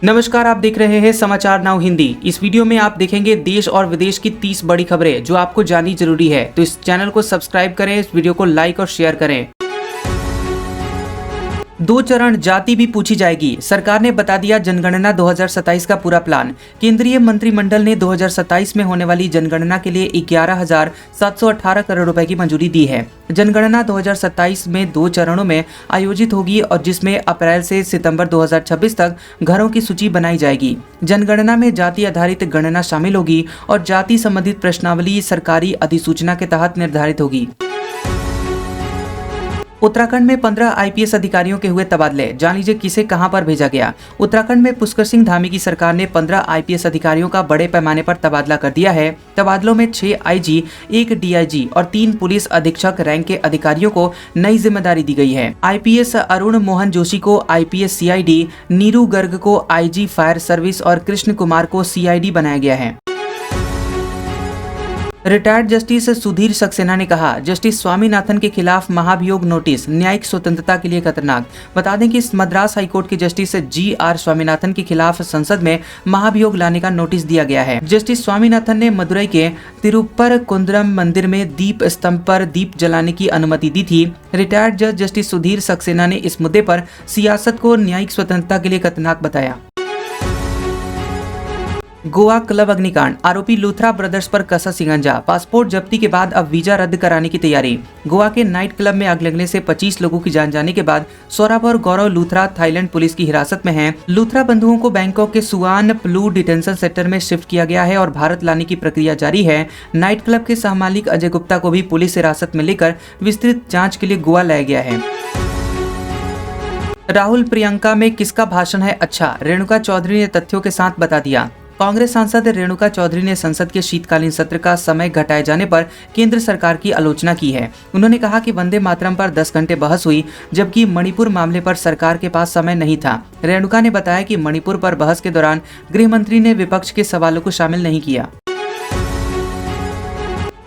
नमस्कार, आप देख रहे हैं समाचार नाउ हिंदी। इस वीडियो में आप देखेंगे देश और विदेश की 30 बड़ी खबरें जो आपको जाननी जरूरी है। तो इस चैनल को सब्सक्राइब करें, इस वीडियो को लाइक और शेयर करें। 2 चरण जाति भी पूछी जाएगी, सरकार ने बता दिया जनगणना 2027 का पूरा प्लान। केंद्रीय मंत्रिमंडल ने 2027 में होने वाली जनगणना के लिए 11,718 करोड़ रुपए की मंजूरी दी है। जनगणना 2027 में 2 चरणों में आयोजित होगी और जिसमें अप्रैल से सितंबर 2026 तक घरों की सूची बनाई जाएगी। जनगणना में जाति आधारित गणना शामिल होगी और जाति संबंधित प्रश्नावली सरकारी अधिसूचना के तहत निर्धारित होगी। उत्तराखंड में 15 आईपीएस अधिकारियों के हुए तबादले, जान लीजिए किसे कहां पर भेजा गया। उत्तराखंड में पुष्कर सिंह धामी की सरकार ने 15 आईपीएस अधिकारियों का बड़े पैमाने पर तबादला कर दिया है। तबादलों में 6 आईजी, 1 डीआईजी और 3 पुलिस अधीक्षक रैंक के अधिकारियों को नई जिम्मेदारी दी गई है। आईपीएस अरुण मोहन जोशी को आईपीएस सीआईडी, नीरू गर्ग को आईजी फायर सर्विस और कृष्ण कुमार को सीआईडी बनाया गया है। रिटायर्ड जस्टिस सुधीर सक्सेना ने कहा, जस्टिस स्वामीनाथन के खिलाफ महाभियोग नोटिस न्यायिक स्वतंत्रता के लिए खतरनाक। बता दें कि मद्रास हाईकोर्ट के जस्टिस जीआर स्वामीनाथन के खिलाफ संसद में महाभियोग लाने का नोटिस दिया गया है। जस्टिस स्वामीनाथन ने मदुरई के तिरुप्पर कुंद्रम मंदिर में दीप स्तंभ पर दीप जलाने की अनुमति दी थी। रिटायर्ड जज जस्टिस सुधीर सक्सेना ने इस मुद्दे पर सियासत को न्यायिक स्वतंत्रता के लिए खतरनाक बताया। गोवा क्लब अग्निकांड, आरोपी लूथरा ब्रदर्स पर कसा शिकंजा। पासपोर्ट जब्ती के बाद अब वीजा रद्द कराने की तैयारी। गोवा के नाइट क्लब में आग लगने से 25 लोगों की जान जाने के बाद सौरभ और गौरव लूथरा थाईलैंड पुलिस की हिरासत में हैं। लूथरा बंधुओं को बैंकॉक के सुआन प्लू डिटेंशन सेंटर में शिफ्ट किया गया है और भारत लाने की प्रक्रिया जारी है। नाइट क्लब के सहमालिक अजय गुप्ता को भी पुलिस हिरासत में लेकर विस्तृत जाँच के लिए गोवा लाया गया है। राहुल प्रियंका में किसका भाषण है अच्छा, रेणुका चौधरी ने तथ्यों के साथ बता दिया। कांग्रेस सांसद रेणुका चौधरी ने संसद के शीतकालीन सत्र का समय घटाए जाने पर केंद्र सरकार की आलोचना की है। उन्होंने कहा कि वंदे मातरम पर 10 घंटे बहस हुई, जबकि मणिपुर मामले पर सरकार के पास समय नहीं था। रेणुका ने बताया कि मणिपुर पर बहस के दौरान गृह मंत्री ने विपक्ष के सवालों को शामिल नहीं किया।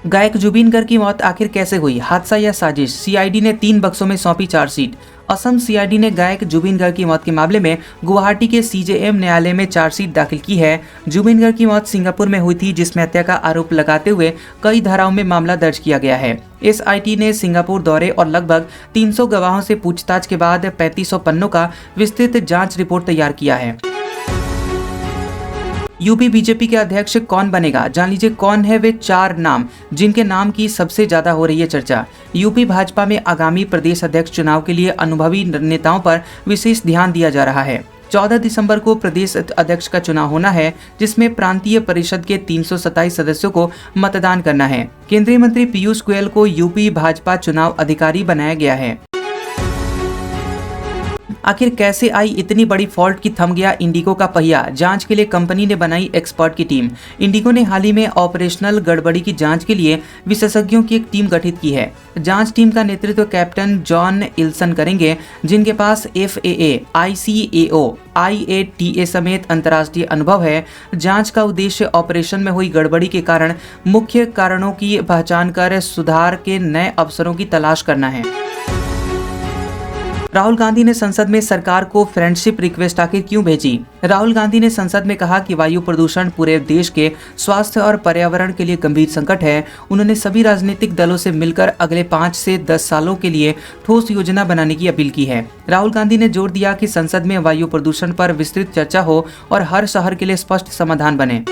गायक जुबिन गर्ग की मौत आखिर कैसे हुई, हादसा या साजिश? सीआईडी ने 3 बक्सों में सौंपी चार्जशीट। असम सीआईडी ने गायक जुबिन गर्ग की मौत के मामले में गुवाहाटी के सीजेएम न्यायालय में चार्जशीट दाखिल की है। जुबिन गर्ग की मौत सिंगापुर में हुई थी, जिसमें हत्या का आरोप लगाते हुए कई धाराओं में मामला दर्ज किया गया है। एसआईटी ने सिंगापुर दौरे और लगभग 300 गवाहों से पूछताछ के बाद 3500 पन्नों का विस्तृत जांच रिपोर्ट तैयार किया है। यूपी बीजेपी के अध्यक्ष कौन बनेगा, जान लीजिए कौन है वे 4 नाम जिनके नाम की सबसे ज्यादा हो रही है चर्चा। यूपी भाजपा में आगामी प्रदेश अध्यक्ष चुनाव के लिए अनुभवी नेताओं पर विशेष ध्यान दिया जा रहा है। 14 दिसंबर को प्रदेश अध्यक्ष का चुनाव होना है, जिसमें प्रांतीय परिषद के 327 सदस्यों को मतदान करना है। केंद्रीय मंत्री पीयूष गोयल को यूपी भाजपा चुनाव अधिकारी बनाया गया है। आखिर कैसे आई इतनी बड़ी फॉल्ट की थम गया इंडिगो का पहिया, जांच के लिए कंपनी ने बनाई एक्सपर्ट की टीम। इंडिगो ने हाल ही में ऑपरेशनल गड़बड़ी की जांच के लिए विशेषज्ञों की एक टीम गठित की है। जांच टीम का नेतृत्व कैप्टन जॉन इल्सन करेंगे, जिनके पास FAA, ICAO, IATA समेत अंतर्राष्ट्रीय अनुभव है। जांच का उद्देश्य ऑपरेशन में हुई गड़बड़ी के कारण मुख्य कारणों की पहचान कर सुधार के नए अवसरों की तलाश करना है। राहुल गांधी ने संसद में सरकार को फ्रेंडशिप रिक्वेस्ट आखिर क्यों भेजी? राहुल गांधी ने संसद में कहा कि वायु प्रदूषण पूरे देश के स्वास्थ्य और पर्यावरण के लिए गंभीर संकट है। उन्होंने सभी राजनीतिक दलों से मिलकर अगले 5 से 10 सालों के लिए ठोस योजना बनाने की अपील की है। राहुल गांधी ने जोर दिया कि संसद में वायु प्रदूषण पर विस्तृत चर्चा हो और हर शहर के लिए स्पष्ट समाधान बने।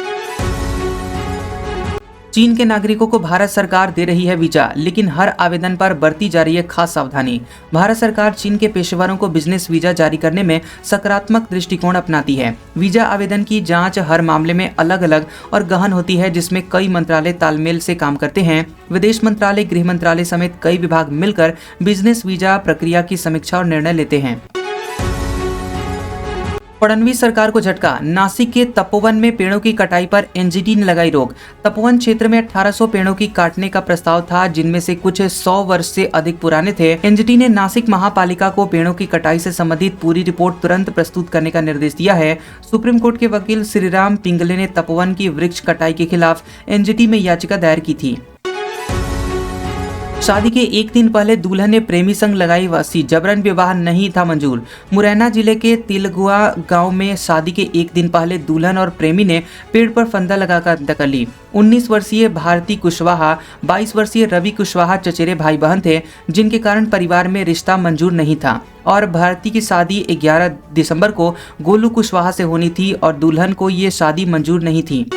चीन के नागरिकों को भारत सरकार दे रही है वीजा, लेकिन हर आवेदन पर बरती जा रही है खास सावधानी। भारत सरकार चीन के पेशेवरों को बिजनेस वीजा जारी करने में सकारात्मक दृष्टिकोण अपनाती है। वीजा आवेदन की जांच हर मामले में अलग अलग और गहन होती है, जिसमें कई मंत्रालय तालमेल से काम करते हैं। विदेश मंत्रालय, गृह मंत्रालय समेत कई विभाग मिलकर बिजनेस वीजा प्रक्रिया की समीक्षा और निर्णय लेते हैं। फडणवीस सरकार को झटका, नासिक के तपोवन में पेड़ों की कटाई पर एनजीटी ने लगाई रोक। तपोवन क्षेत्र में 1800 पेड़ों की काटने का प्रस्ताव था, जिनमें से कुछ 100 वर्ष से अधिक पुराने थे। एनजीटी ने नासिक महापालिका को पेड़ों की कटाई से संबंधित पूरी रिपोर्ट तुरंत प्रस्तुत करने का निर्देश दिया है। सुप्रीम कोर्ट के वकील श्रीराम पिंगले ने तपोवन की वृक्ष कटाई के खिलाफ एनजीटी में याचिका दायर की थी। शादी के एक दिन पहले दुल्हन ने प्रेमी संग लगाई वासी, जबरन विवाह नहीं था मंजूर। मुरैना जिले के तिलगुआ गांव में शादी के एक दिन पहले दुल्हन और प्रेमी ने पेड़ पर फंदा लगाकर हत्या कर ली। 19 वर्षीय भारती कुशवाहा, 22 वर्षीय रवि कुशवाहा चचेरे भाई बहन थे, जिनके कारण परिवार में रिश्ता मंजूर नहीं था और भारती की शादी 11 दिसंबर को गोलू कुशवाहा से होनी थी और दुल्हन को ये शादी मंजूर नहीं थी।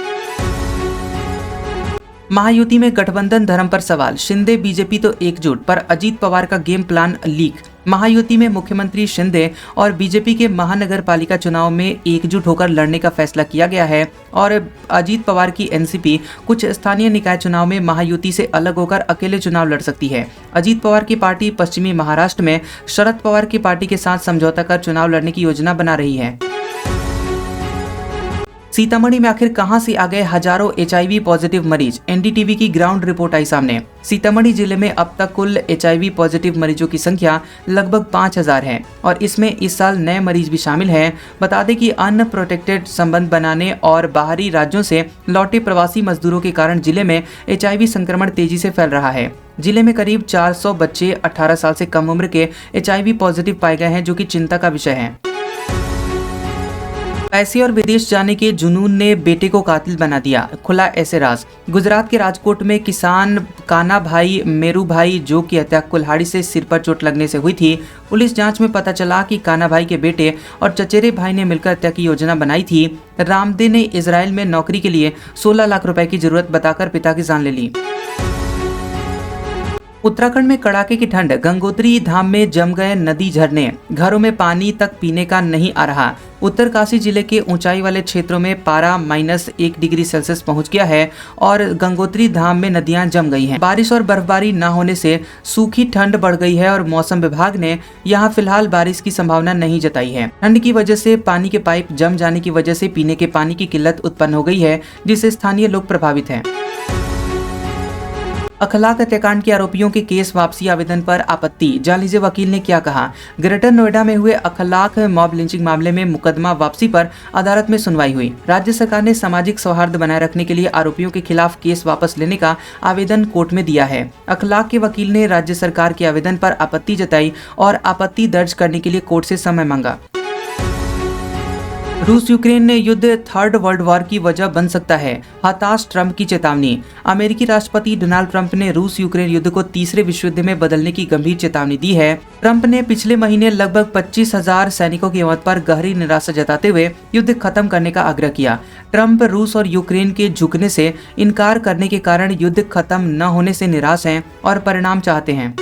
महायुति में गठबंधन धर्म पर सवाल, शिंदे बीजेपी तो एकजुट, पर अजीत पवार का गेम प्लान लीक। महायुति में मुख्यमंत्री शिंदे और बीजेपी के महानगर पालिका चुनाव में एकजुट होकर लड़ने का फैसला किया गया है और अजीत पवार की एनसीपी कुछ स्थानीय निकाय चुनाव में महायुति से अलग होकर अकेले चुनाव लड़ सकती है। अजीत पवार की पार्टी पश्चिमी महाराष्ट्र में शरद पवार की पार्टी के साथ समझौता कर चुनाव लड़ने की योजना बना रही है। सीतामढ़ी में आखिर कहां से आ गए हजारों एचआईवी पॉजिटिव मरीज, एनडीटीवी की ग्राउंड रिपोर्ट आई सामने। सीतामढ़ी जिले में अब तक कुल एचआईवी पॉजिटिव मरीजों की संख्या लगभग 5000 है और इसमें इस साल नए मरीज भी शामिल हैं। बता दें कि अनप्रोटेक्टेड संबंध बनाने और बाहरी राज्यों से लौटे प्रवासी मजदूरों के कारण जिले में एचआईवी संक्रमण तेजी से फैल रहा है। जिले में करीब 400 बच्चे 18 साल से कम उम्र के एचआईवी पॉजिटिव पाए गए हैं, जो कि चिंता का विषय है। पैसे और विदेश जाने के जुनून ने बेटे को कातिल बना दिया, खुला ऐसे राज। गुजरात के राजकोट में किसान काना भाई मेरू भाई जो की हत्या कुल्हाड़ी से सिर पर चोट लगने से हुई थी। पुलिस जांच में पता चला कि काना भाई के बेटे और चचेरे भाई ने मिलकर हत्या की योजना बनाई थी। रामदे ने इजराइल में नौकरी के लिए 16 लाख रुपए की जरूरत बताकर पिता की जान ले ली। उत्तराखंड में कड़ाके की ठंड, गंगोत्री धाम में जम गए नदी झरने, घरों में पानी तक पीने का नहीं आ रहा। उत्तरकाशी जिले के ऊंचाई वाले क्षेत्रों में पारा -1 डिग्री सेल्सियस पहुंच गया है और गंगोत्री धाम में नदियां जम गई हैं। बारिश और बर्फबारी न होने से सूखी ठंड बढ़ गई है और मौसम विभाग ने यहां फिलहाल बारिश की संभावना नहीं जताई है। ठंड की वजह से पानी के पाइप जम जाने की वजह से पीने के पानी की किल्लत उत्पन्न हो गई है, जिससे स्थानीय लोग प्रभावित हैं। अखलाक हत्याकांड के आरोपियों के केस वापसी आवेदन पर आपत्ति, जान लीजिए वकील ने क्या कहा। ग्रेटर नोएडा में हुए अखलाक मॉब लिंचिंग मामले में मुकदमा वापसी पर अदालत में सुनवाई हुई। राज्य सरकार ने सामाजिक सौहार्द बनाए रखने के लिए आरोपियों के खिलाफ केस वापस लेने का आवेदन कोर्ट में दिया है। अखलाक के वकील ने राज्य सरकार के आवेदन पर आपत्ति जताई और आपत्ति दर्ज करने के लिए कोर्ट से समय मांगा। रूस यूक्रेन युद्ध थर्ड वर्ल्ड वॉर की वजह बन सकता है, हताश ट्रंप की चेतावनी। अमेरिकी राष्ट्रपति डोनाल्ड ट्रंप ने रूस यूक्रेन युद्ध को तीसरे विश्व युद्ध में बदलने की गंभीर चेतावनी दी है। ट्रंप ने पिछले महीने लगभग 25,000 सैनिकों की मौत पर गहरी निराशा जताते हुए युद्ध खत्म करने का आग्रह किया। ट्रंप रूस और यूक्रेन के झुकने से इनकार करने के कारण युद्ध खत्म न होने से निराश हैं और परिणाम चाहते हैं।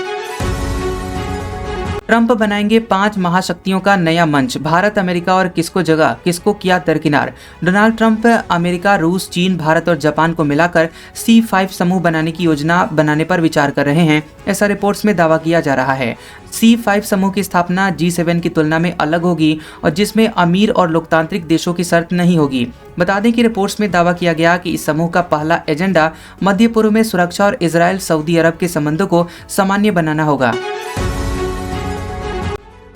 ट्रंप बनाएंगे 5 महाशक्तियों का नया मंच, भारत अमेरिका और किसको जगह, किसको किया दरकिनार। डोनाल्ड ट्रंप अमेरिका, रूस, चीन, भारत और जापान को मिलाकर C5 समूह बनाने की योजना बनाने पर विचार कर रहे हैं, ऐसा रिपोर्ट्स में दावा किया जा रहा है। C5 समूह की स्थापना G7 की तुलना में अलग होगी और जिसमें अमीर और लोकतांत्रिक देशों की शर्त नहीं होगी। बता दें कि रिपोर्ट्स में दावा किया गया कि इस समूह का पहला एजेंडा मध्य पूर्व में सुरक्षा और इजराइल सऊदी अरब के संबंधों को सामान्य बनाना होगा।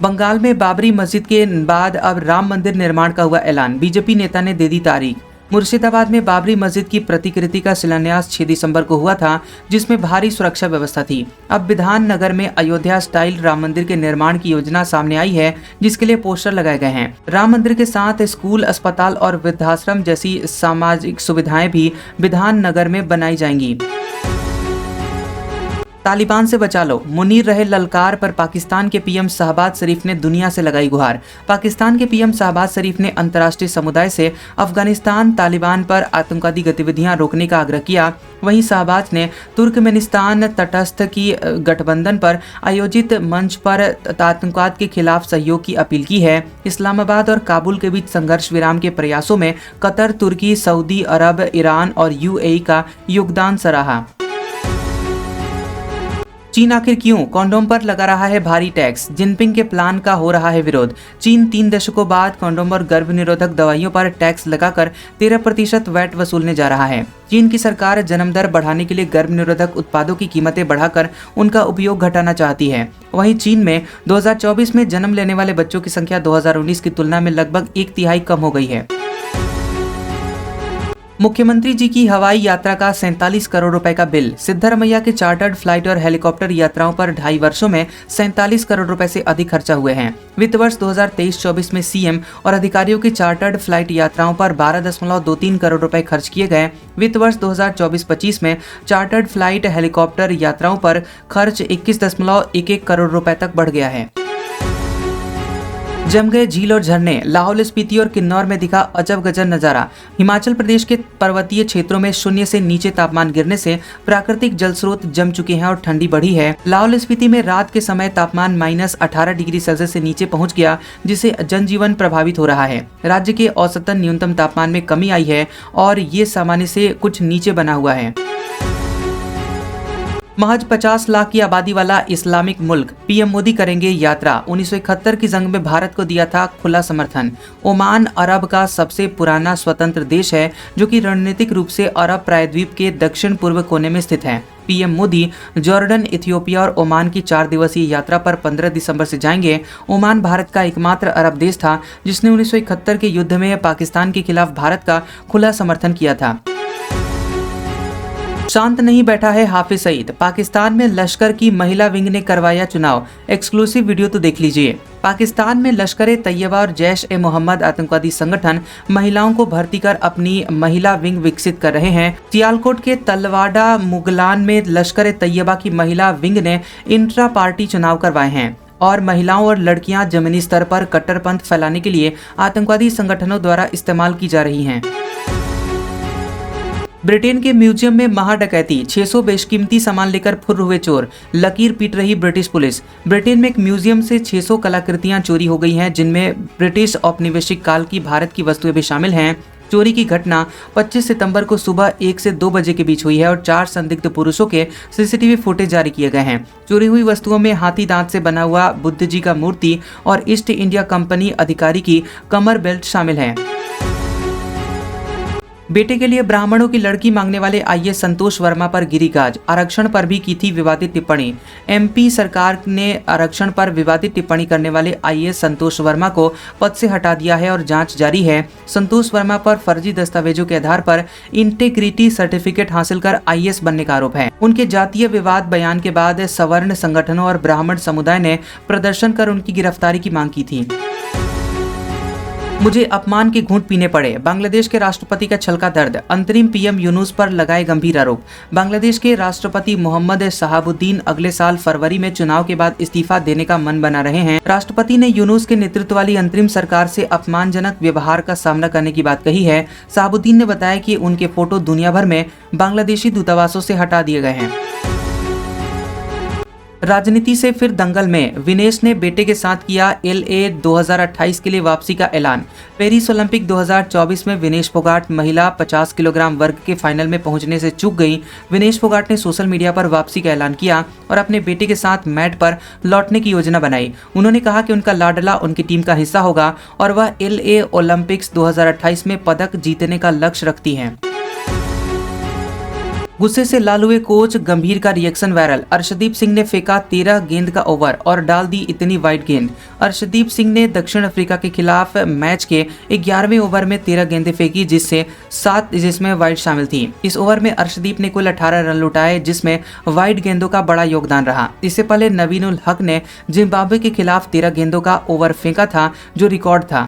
बंगाल में बाबरी मस्जिद के बाद अब राम मंदिर निर्माण का हुआ ऐलान, बीजेपी नेता ने दे दी तारीख। मुर्शिदाबाद में बाबरी मस्जिद की प्रतिकृति का शिलान्यास 6 दिसंबर को हुआ था, जिसमें भारी सुरक्षा व्यवस्था थी। अब विधान नगर में अयोध्या स्टाइल राम मंदिर के निर्माण की योजना सामने आई है, जिसके लिए पोस्टर लगाए गए हैं। राम मंदिर के साथ स्कूल, अस्पताल और वृद्धाश्रम जैसी सामाजिक सुविधाएं भी विधान नगर में बनाई जाएंगी। तालिबान से बचा लो, मुनीर रहे ललकार पर पाकिस्तान के पीएम शहबाज शरीफ ने दुनिया से लगाई गुहार। पाकिस्तान के पीएम शहबाज शरीफ ने अंतर्राष्ट्रीय समुदाय से अफगानिस्तान तालिबान पर आतंकवादी गतिविधियां रोकने का आग्रह किया। वहीं शहबाज ने तुर्कमेनिस्तान तटस्थ की गठबंधन पर आयोजित मंच पर आतंकवाद के खिलाफ सहयोग की अपील की है। इस्लामाबाद और काबुल के बीच संघर्ष विराम के प्रयासों में कतर, तुर्की, सऊदी अरब, ईरान और यूएई का योगदान सराहा। चीन आखिर क्यों कॉन्डोम पर लगा रहा है भारी टैक्स, जिनपिंग के प्लान का हो रहा है विरोध। चीन 3 दशकों बाद कॉन्डोम और गर्भ निरोधक दवाइयों पर टैक्स लगाकर 13% वैट वसूलने जा रहा है। चीन की सरकार जन्म दर बढ़ाने के लिए गर्भ निरोधक उत्पादों की कीमतें बढ़ाकर उनका उपयोग घटाना चाहती है। वहीं चीन में 2024 में जन्म लेने वाले बच्चों की संख्या 2019 की तुलना में लगभग 1/3 कम हो गई है। मुख्यमंत्री जी की हवाई यात्रा का 47 करोड़ रुपए का बिल। सिद्धरमैया के चार्टर्ड फ्लाइट और हेलीकॉप्टर यात्राओं पर 2.5 वर्षों में 47 करोड़ रुपए से अधिक खर्चा हुए हैं। वित्त वर्ष 2023-24 में सीएम और अधिकारियों की चार्टर्ड फ्लाइट यात्राओं पर 12.23 करोड़ रुपए खर्च किए गए। वित्त वर्ष 2024-25 में चार्टर्ड फ्लाइट हेलीकॉप्टर यात्राओं पर खर्च 21.11 करोड़ रुपए तक बढ़ गया है। जम गए झील और झरने। लाहौल स्पीति और किन्नौर में दिखा अजब गजब नजारा। हिमाचल प्रदेश के पर्वतीय क्षेत्रों में शून्य से नीचे तापमान गिरने से प्राकृतिक जल स्रोत जम चुके हैं और ठंडी बढ़ी है। लाहौल स्पीति में रात के समय तापमान -18 डिग्री सेल्सियस से नीचे पहुंच गया, जिससे जनजीवन प्रभावित हो रहा है। राज्य के औसतन न्यूनतम तापमान में कमी आई है और ये सामान्य से कुछ नीचे बना हुआ है। महज 50 लाख की आबादी वाला इस्लामिक मुल्क, पीएम मोदी करेंगे यात्रा। 1971 की जंग में भारत को दिया था खुला समर्थन। ओमान अरब का सबसे पुराना स्वतंत्र देश है, जो कि रणनीतिक रूप से अरब प्रायद्वीप के दक्षिण पूर्व कोने में स्थित है। पीएम मोदी जॉर्डन, इथियोपिया और ओमान की 4 दिवसीय यात्रा पर 15 दिसंबर से जाएंगे। ओमान भारत का एकमात्र अरब देश था जिसने 1971 के युद्ध में पाकिस्तान के खिलाफ भारत का खुला समर्थन किया था। शांत नहीं बैठा है हाफिज सईद। पाकिस्तान में लश्कर की महिला विंग ने करवाया चुनाव। एक्सक्लूसिव वीडियो तो देख लीजिए। पाकिस्तान में लश्कर-ए-तैयबा और जैश-ए-मोहम्मद आतंकवादी संगठन महिलाओं को भर्ती कर अपनी महिला विंग विकसित कर रहे हैं। सियालकोट के तलवाड़ा मुगलान में लश्कर-ए-तैयबा की महिला विंग ने इंट्रा पार्टी चुनाव करवाए हैं और महिलाओं और लड़कियां जमीनी स्तर पर कट्टरपंथ फैलाने के लिए आतंकवादी संगठनों द्वारा इस्तेमाल की जा रही हैं। ब्रिटेन के म्यूजियम में महाडकैती। 600 बेशकीमती सामान लेकर फुर्र हुए चोर। लकीर पीट रही ब्रिटिश पुलिस। ब्रिटेन में एक म्यूजियम से 600 कलाकृतियां चोरी हो गई हैं, जिनमें ब्रिटिश औपनिवेशिक काल की भारत की वस्तुएं भी शामिल हैं। चोरी की घटना 25 सितंबर को सुबह 1 से 2 बजे के बीच हुई है और 4 संदिग्ध पुरुषों के सीसीटीवी फुटेज जारी किए गए हैं। चोरी हुई वस्तुओं में हाथी दांत से बना हुआ बुद्ध जी का मूर्ति और ईस्ट इंडिया कंपनी अधिकारी की कमर बेल्ट शामिल है। बेटे के लिए ब्राह्मणों की लड़की मांगने वाले आईएएस संतोष वर्मा पर गिरी गाज। आरक्षण पर भी की थी विवादित टिप्पणी। एमपी सरकार ने आरक्षण पर विवादित टिप्पणी करने वाले आईएएस संतोष वर्मा को पद से हटा दिया है और जांच जारी है। संतोष वर्मा पर फर्जी दस्तावेजों के आधार पर इंटेग्रिटी सर्टिफिकेट हासिल कर आईएएस बनने का आरोप है। उनके जातीय विवाद बयान के बाद सवर्ण संगठनों और ब्राह्मण समुदाय ने प्रदर्शन कर उनकी गिरफ्तारी की मांग की थी। मुझे अपमान के घूंट पीने पड़े। बांग्लादेश के राष्ट्रपति का छलका दर्द। अंतरिम पीएम यूनुस पर लगाए गंभीर आरोप। बांग्लादेश के राष्ट्रपति मोहम्मद शहाबुद्दीन अगले साल फरवरी में चुनाव के बाद इस्तीफा देने का मन बना रहे हैं। राष्ट्रपति ने यूनुस के नेतृत्व वाली अंतरिम सरकार से अपमानजनक व्यवहार का सामना करने की बात कही है। शहाबुद्दीन ने बताया कि उनके फोटो दुनिया भर में बांग्लादेशी दूतावासों से हटा दिए गए हैं। राजनीति से फिर दंगल में। विनेश ने बेटे के साथ किया LA 2028 के लिए वापसी का ऐलान। पेरिस ओलंपिक 2024 में विनेश फोगाट महिला 50 किलोग्राम वर्ग के फाइनल में पहुंचने से चूक गई। विनेश फोगाट ने सोशल मीडिया पर वापसी का ऐलान किया और अपने बेटे के साथ मैट पर लौटने की योजना बनाई। उन्होंने कहा कि उनका लाडला उनकी टीम का हिस्सा होगा और वह LA ओलंपिक्स 2028 में पदक जीतने का लक्ष्य रखती हैं। गुस्से से लाल हुए कोच, गंभीर का रिएक्शन वायरल। अर्शदीप सिंह ने फेंका 13 गेंद का ओवर और डाल दी इतनी वाइड गेंद। अर्शदीप सिंह ने दक्षिण अफ्रीका के खिलाफ मैच के 11वें ओवर में 13 गेंदें फेंकी, जिसमें वाइड शामिल थी। इस ओवर में अर्शदीप ने कुल 18 रन लुटाए, जिसमें वाइड गेंदों का बड़ा योगदान रहा। इससे पहले नवीन उल हक ने जिम्बाब्वे के खिलाफ 13 गेंदों का ओवर फेंका था, जो रिकॉर्ड था।